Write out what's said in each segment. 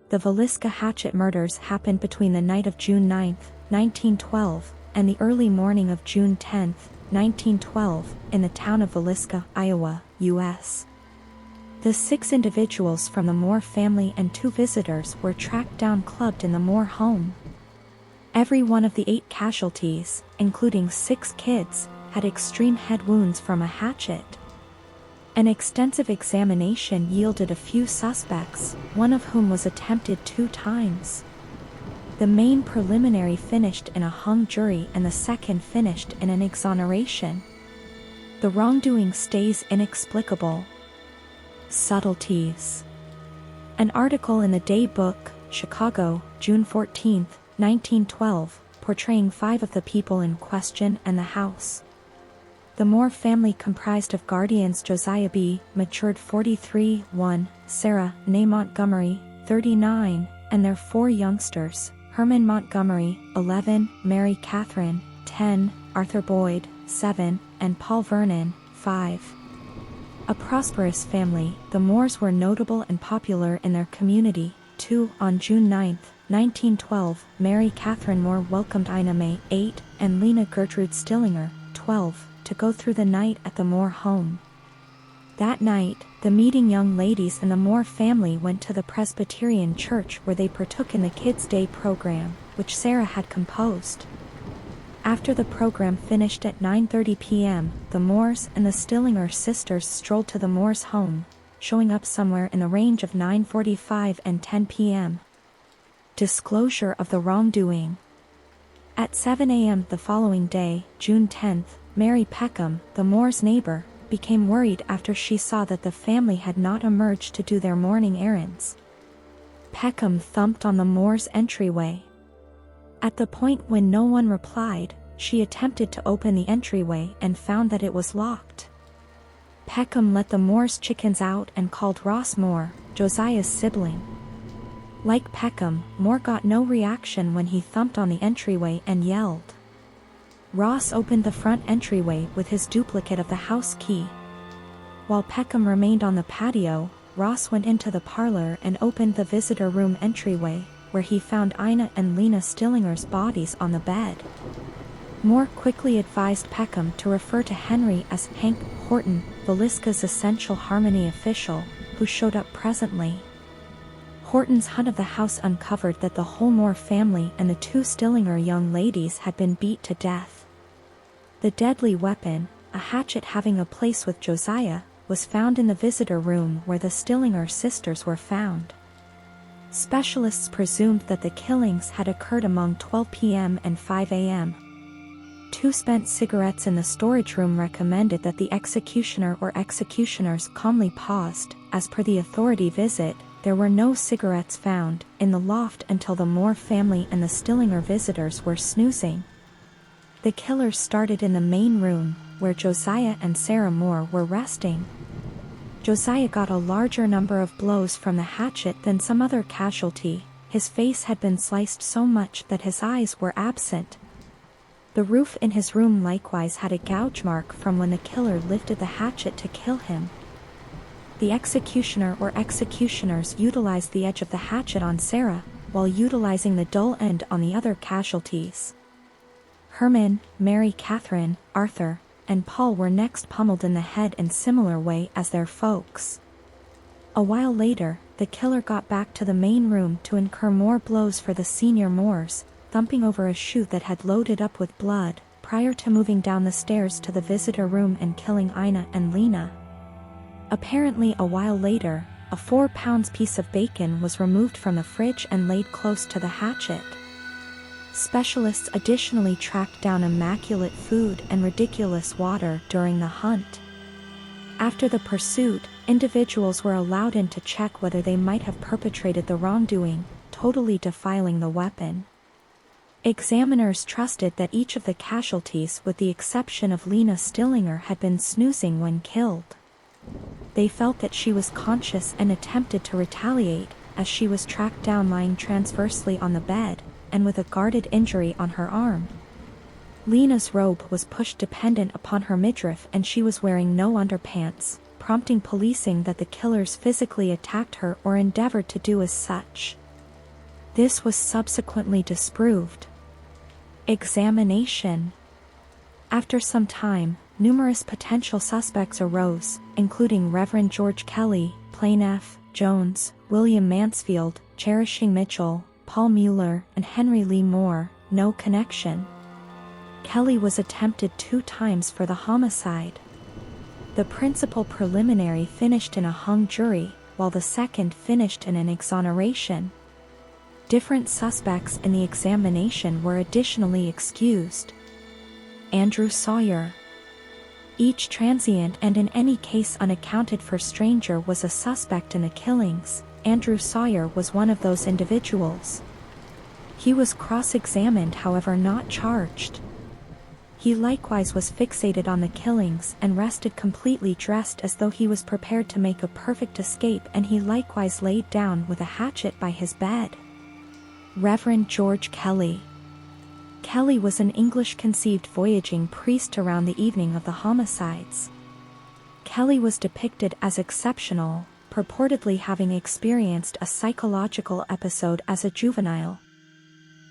The Villisca hatchet murders happened between the night of June 9, 1912, and the early morning of June 10, 1912, in the town of Villisca, Iowa, U.S. The 6 individuals from the Moore family and 2 visitors were tracked down clubbed in the Moore home. Every one of the 8 casualties, including 6 kids, had extreme head wounds from a hatchet. An extensive examination yielded a few suspects, one of whom was attempted 2 times. The main preliminary finished in a hung jury and the second finished in an exoneration. The wrongdoing stays inexplicable. Subtleties. An article in the Day Book, Chicago, June 14, 1912, portraying 5 of the people in question and the house. The Moore family comprised of guardians Josiah B., matured 43, 1, Sarah, née Montgomery, 39, and their 4 youngsters, Herman Montgomery, 11, Mary Catherine, 10, Arthur Boyd, 7, and Paul Vernon, 5. A prosperous family, the Moores were notable and popular in their community. 2. On June 9, 1912, Mary Catherine Moore welcomed Ina May, 8, and Lena Gertrude Stillinger, 12, to go through the night at the Moore home. That night, the meeting young ladies and the Moore family went to the Presbyterian church where they partook in the Kids' Day program, which Sarah had composed. After the program finished at 9:30 p.m., the Moores and the Stillinger sisters strolled to the Moores' home, showing up somewhere in the range of 9:45 and 10 p.m. Disclosure of the wrongdoing. At 7 a.m. the following day, June 10, Mary Peckham, the Moores' neighbor, became worried after she saw that the family had not emerged to do their morning errands. Peckham thumped on the Moores' entryway. At the point when no one replied, she attempted to open the entryway and found that it was locked. Peckham let the Moores' chickens out and called Ross Moore, Josiah's sibling. Like Peckham, Moore got no reaction when he thumped on the entryway and yelled. Ross opened the front entryway with his duplicate of the house key. While Peckham remained on the patio, Ross went into the parlor and opened the visitor room entryway, where he found Ina and Lena Stillinger's bodies on the bed. Moore quickly advised Peckham to refer to Henry as Hank Horton, Villisca's essential harmony official, who showed up presently. Horton's hunt of the house uncovered that the whole Moore family and the 2 Stillinger young ladies had been beat to death. The deadly weapon, a hatchet having a place with Josiah, was found in the visitor room where the Stillinger sisters were found. Specialists presumed that the killings had occurred among 12 p.m. and 5 a.m. 2 spent cigarettes in the storage room recommended that the executioner or executioners calmly paused. As per the authority visit, there were no cigarettes found in the loft until the Moore family and the Stillinger visitors were snoozing. The killers started in the main room, where Josiah and Sarah Moore were resting. Josiah got a larger number of blows from the hatchet than some other casualty. His face had been sliced so much that his eyes were absent. The roof in his room likewise had a gouge mark from when the killer lifted the hatchet to kill him. The executioner or executioners utilized the edge of the hatchet on Sarah, while utilizing the dull end on the other casualties. Herman, Mary Catherine, Arthur, and Paul were next pummeled in the head in similar way as their folks. A while later, the killer got back to the main room to incur more blows for the senior Moores, thumping over a chute that had loaded up with blood, prior to moving down the stairs to the visitor room and killing Ina and Lena. Apparently a while later, a 4-pound piece of bacon was removed from the fridge and laid close to the hatchet. Specialists additionally tracked down immaculate food and ridiculous water during the hunt. After the pursuit, individuals were allowed in to check whether they might have perpetrated the wrongdoing, totally defiling the weapon. Examiners trusted that each of the casualties, with the exception of Lena Stillinger, had been snoozing when killed. They felt that she was conscious and attempted to retaliate, as she was tracked down lying transversely on the bed, and with a guarded injury on her arm. Lena's robe was pushed dependent upon her midriff and she was wearing no underpants, prompting policing that the killers physically attacked her or endeavored to do as such. This was subsequently disproved. Examination. After some time, numerous potential suspects arose, including Reverend George Kelly, Plain F. Jones, William Mansfield, Cherishing Mitchell, Paul Mueller, and Henry Lee Moore. No connection. Kelly was attempted 2 times for the homicide. The principal preliminary finished in a hung jury, while the second finished in an exoneration. Different suspects in the examination were additionally excused. Andrew Sawyer. Each transient and in any case unaccounted for stranger was a suspect in the killings. Andrew Sawyer was one of those individuals. He was cross-examined, however not charged. He likewise was fixated on the killings and rested completely dressed as though he was prepared to make a perfect escape, and he likewise laid down with a hatchet by his bed. Reverend George Kelly. Kelly was an English-conceived voyaging priest around the evening of the homicides. Kelly was depicted as exceptional, purportedly having experienced a psychological episode as a juvenile.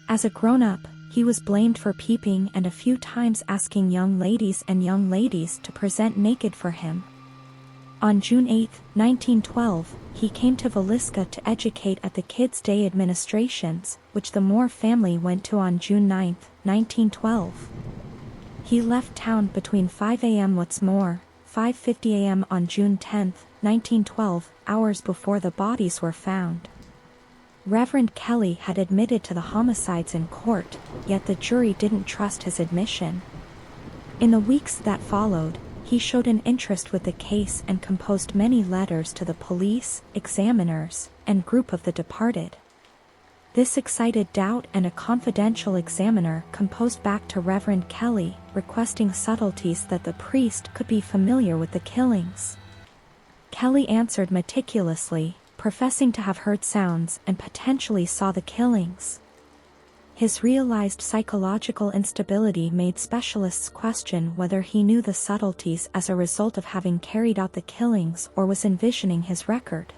As a grown-up, he was blamed for peeping and a few times asking young ladies to present naked for him. On June 8, 1912, he came to Villisca to educate at the Kids' Day administrations, which the Moore family went to on June 9, 1912. He left town between 5 a.m. What's more, 5:50 a.m. on June 10, 1912, hours before the bodies were found. Reverend Kelly had admitted to the homicides in court, yet the jury didn't trust his admission. In the weeks that followed, he showed an interest with the case and composed many letters to the police, examiners, and group of the departed. This excited doubt, and a confidential examiner composed back to Reverend Kelly, requesting subtleties that the priest could be familiar with the killings. Kelly answered meticulously, professing to have heard sounds and potentially saw the killings. His realized psychological instability made specialists question whether he knew the subtleties as a result of having carried out the killings or was envisioning his record.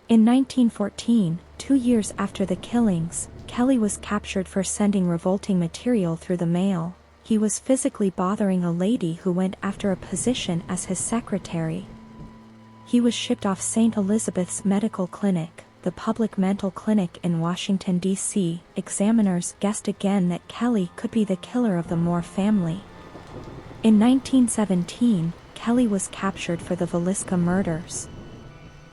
In 1914, 2 years after the killings, Kelly was captured for sending revolting material through the mail. He was physically bothering a lady who went after a position as his secretary. He was shipped off St. Elizabeth's Medical Clinic, the public mental clinic in Washington, D.C. Examiners guessed again that Kelly could be the killer of the Moore family. In 1917, Kelly was captured for the Villisca murders.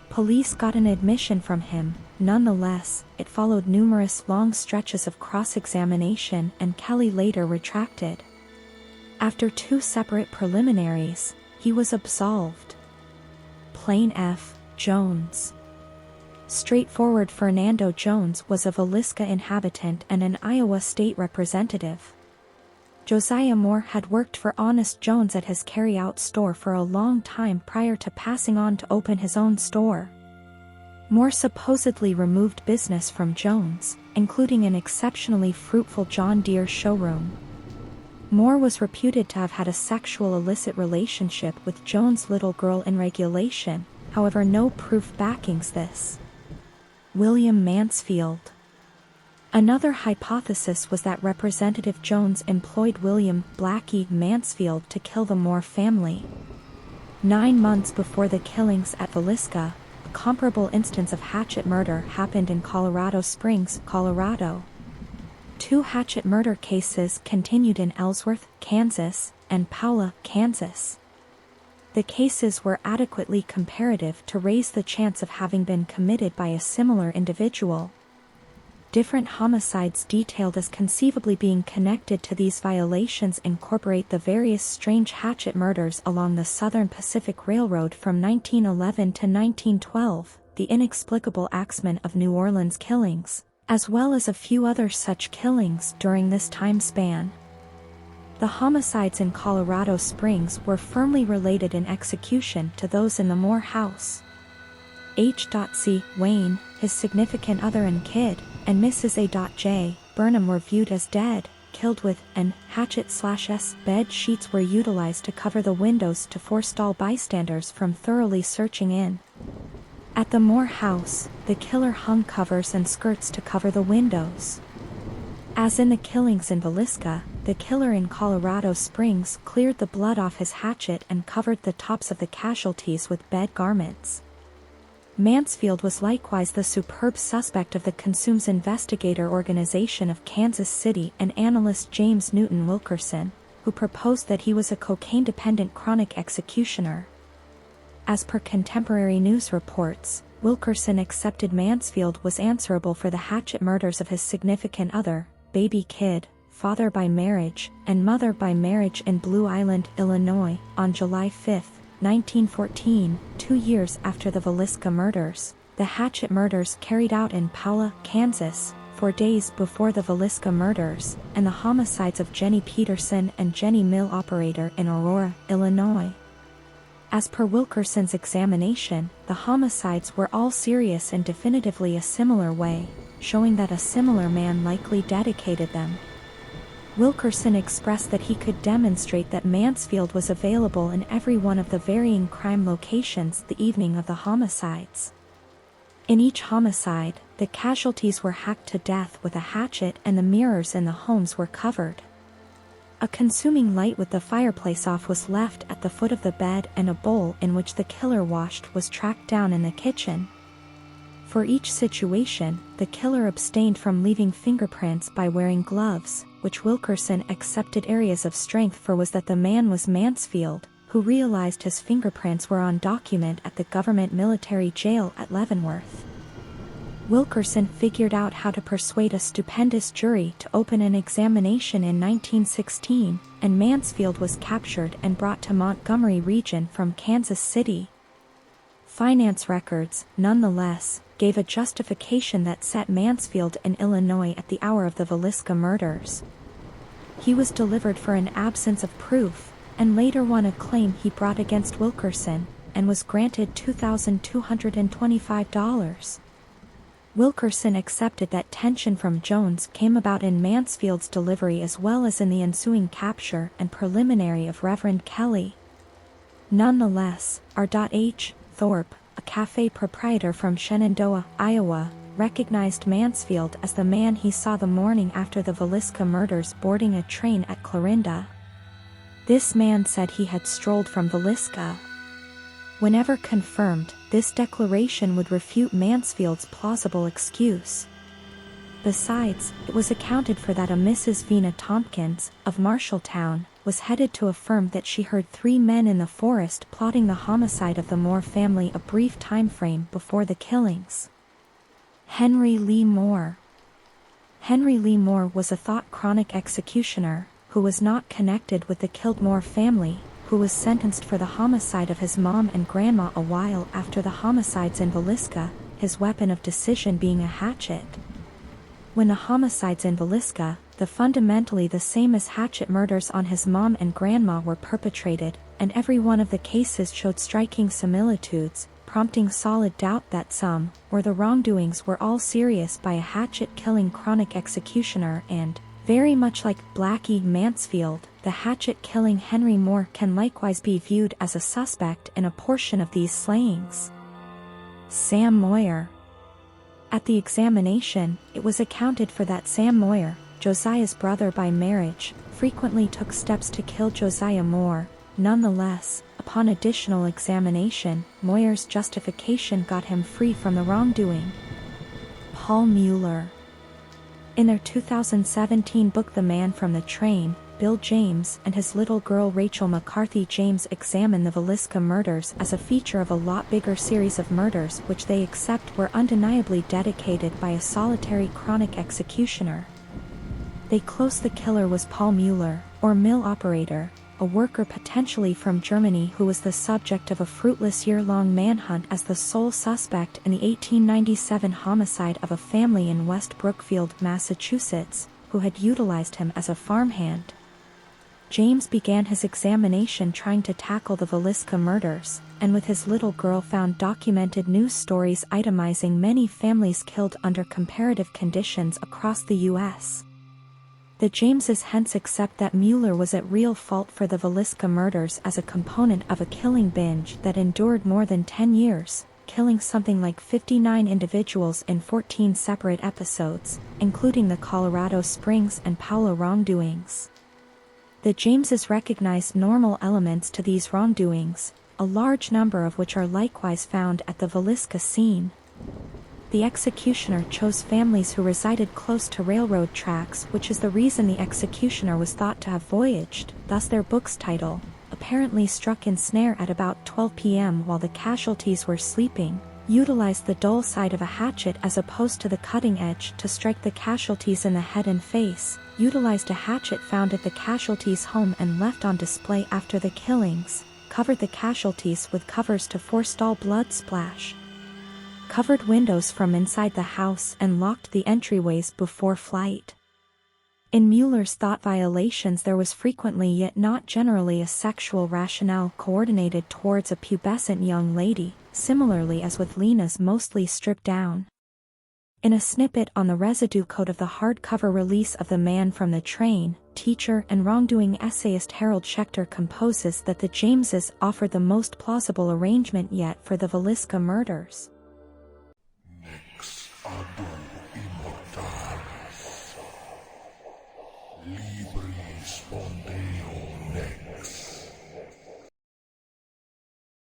Police got an admission from him. Nonetheless, it followed numerous long stretches of cross-examination, and Kelly later retracted. After 2 separate preliminaries, he was absolved. Plain F. Jones. Straightforward Fernando Jones was a Villisca inhabitant and an Iowa state representative. Josiah Moore had worked for Honest Jones at his carry-out store for a long time prior to passing on to open his own store. Moore supposedly removed business from Jones, including an exceptionally fruitful John Deere showroom. Moore was reputed to have had a sexual illicit relationship with Jones' little girl in regulation, however no proof backings this. William Mansfield. Another hypothesis was that Representative Jones employed William Blackie Mansfield to kill the Moore family. 9 months before the killings at Villisca, a comparable instance of hatchet murder happened in Colorado Springs, Colorado. 2 hatchet murder cases continued in Ellsworth, Kansas, and Paola, Kansas. The cases were adequately comparative to raise the chance of having been committed by a similar individual. Different homicides detailed as conceivably being connected to these violations incorporate the various strange hatchet murders along the Southern Pacific Railroad from 1911 to 1912, the inexplicable Axeman of New Orleans killings, as well as a few other such killings during this time span. The homicides in Colorado Springs were firmly related in execution to those in the Moore house. H.C. Wayne, his significant other and kid, and Mrs. A.J. Burnham were viewed as dead, killed with an hatchet/s. Bed sheets were utilized to cover the windows to forestall bystanders from thoroughly searching in. At the Moore house, the killer hung covers and skirts to cover the windows. As in the killings in Villisca, the killer in Colorado Springs cleared the blood off his hatchet and covered the tops of the casualties with bed garments. Mansfield was likewise the superb suspect of the Consumes Investigator Organization of Kansas City and analyst James Newton Wilkerson, who proposed that he was a cocaine-dependent chronic executioner. As per contemporary news reports, Wilkerson accepted Mansfield was answerable for the hatchet murders of his significant other, baby kid, father by marriage, and mother by marriage in Blue Island, Illinois, on July 5, 1914, 2 years after the Villisca murders. The hatchet murders carried out in Paola, Kansas, 4 days before the Villisca murders, and the homicides of Jenny Peterson and Jenny Mill Operator in Aurora, Illinois. As per Wilkerson's examination, the homicides were all serious in definitively a similar way, showing that a similar man likely dedicated them. Wilkerson expressed that he could demonstrate that Mansfield was available in every one of the varying crime locations the evening of the homicides. In each homicide, the casualties were hacked to death with a hatchet and the mirrors in the homes were covered. A consuming light with the fireplace off was left at the foot of the bed, and a bowl in which the killer washed was tracked down in the kitchen. For each situation, the killer abstained from leaving fingerprints by wearing gloves, which Wilkerson accepted areas of strength for was that the man was Mansfield, who realized his fingerprints were on document at the government military jail at Leavenworth. Wilkerson figured out how to persuade a stupendous jury to open an examination in 1916, and Mansfield was captured and brought to Montgomery region from Kansas City. Finance records, nonetheless, gave a justification that set Mansfield in Illinois at the hour of the Villisca murders. He was delivered for an absence of proof, and later won a claim he brought against Wilkerson, and was granted $2,225. Wilkerson accepted that tension from Jones came about in Mansfield's delivery as well as in the ensuing capture and preliminary of Reverend Kelly. Nonetheless, R.H. Thorpe, a cafe proprietor from Shenandoah, Iowa, recognized Mansfield as the man he saw the morning after the Villisca murders boarding a train at Clarinda. This man said he had strolled from Villisca. Whenever confirmed, this declaration would refute Mansfield's plausible excuse. Besides, it was accounted for that a Mrs. Vina Tompkins, of Marshalltown, was headed to affirm that she heard 3 men in the forest plotting the homicide of the Moore family a brief time frame before the killings. Henry Lee Moore. Henry Lee Moore was a thought chronic executioner, who was not connected with the killed Moore family, who was sentenced for the homicide of his mom and grandma a while after the homicides in Villisca, his weapon of decision being a hatchet. When the homicides in Villisca, the fundamentally the same as hatchet murders on his mom and grandma were perpetrated, and every one of the cases showed striking similitudes, prompting solid doubt that some, or the wrongdoings were all serious by a hatchet-killing chronic executioner and, very much like Blackie Mansfield, the hatchet-killing Henry Moore can likewise be viewed as a suspect in a portion of these slayings. Sam Moyer. At the examination, it was accounted for that Sam Moyer, Josiah's brother by marriage, frequently took steps to kill Josiah Moore. Nonetheless, upon additional examination, Moyer's justification got him free from the wrongdoing. Paul Mueller. In their 2017 book The Man from the Train, Bill James and his little girl Rachel McCarthy James examine the Villisca murders as a feature of a lot bigger series of murders which they accept were undeniably dedicated by a solitary chronic executioner. They close the killer was Paul Mueller, or mill operator, a worker potentially from Germany who was the subject of a fruitless year-long manhunt as the sole suspect in the 1897 homicide of a family in West Brookfield, Massachusetts, who had utilized him as a farmhand. James began his examination trying to tackle the Villisca murders, and with his little girl found documented news stories itemizing many families killed under comparative conditions across the U.S. The Jameses hence accept that Mueller was at real fault for the Villisca murders as a component of a killing binge that endured more than 10 years, killing something like 59 individuals in 14 separate episodes, including the Colorado Springs and Paolo wrongdoings. The Jameses recognized normal elements to these wrongdoings, a large number of which are likewise found at the Villisca scene. The executioner chose families who resided close to railroad tracks, which is the reason the executioner was thought to have voyaged, thus their book's title, apparently struck in snare at about 12 p.m. while the casualties were sleeping, utilized the dull side of a hatchet as opposed to the cutting edge to strike the casualties in the head and face, utilized a hatchet found at the casualties' home and left on display after the killings, covered the casualties with covers to forestall blood splash, covered windows from inside the house and locked the entryways before flight. In Mueller's thought violations there was frequently yet not generally a sexual rationale coordinated towards a pubescent young lady, similarly as with Lena's mostly stripped down. In a snippet on the residue code of the hardcover release of The Man from the Train, teacher and wrongdoing essayist Harold Schechter composes that the Jameses offered the most plausible arrangement yet for the Villisca murders. Next,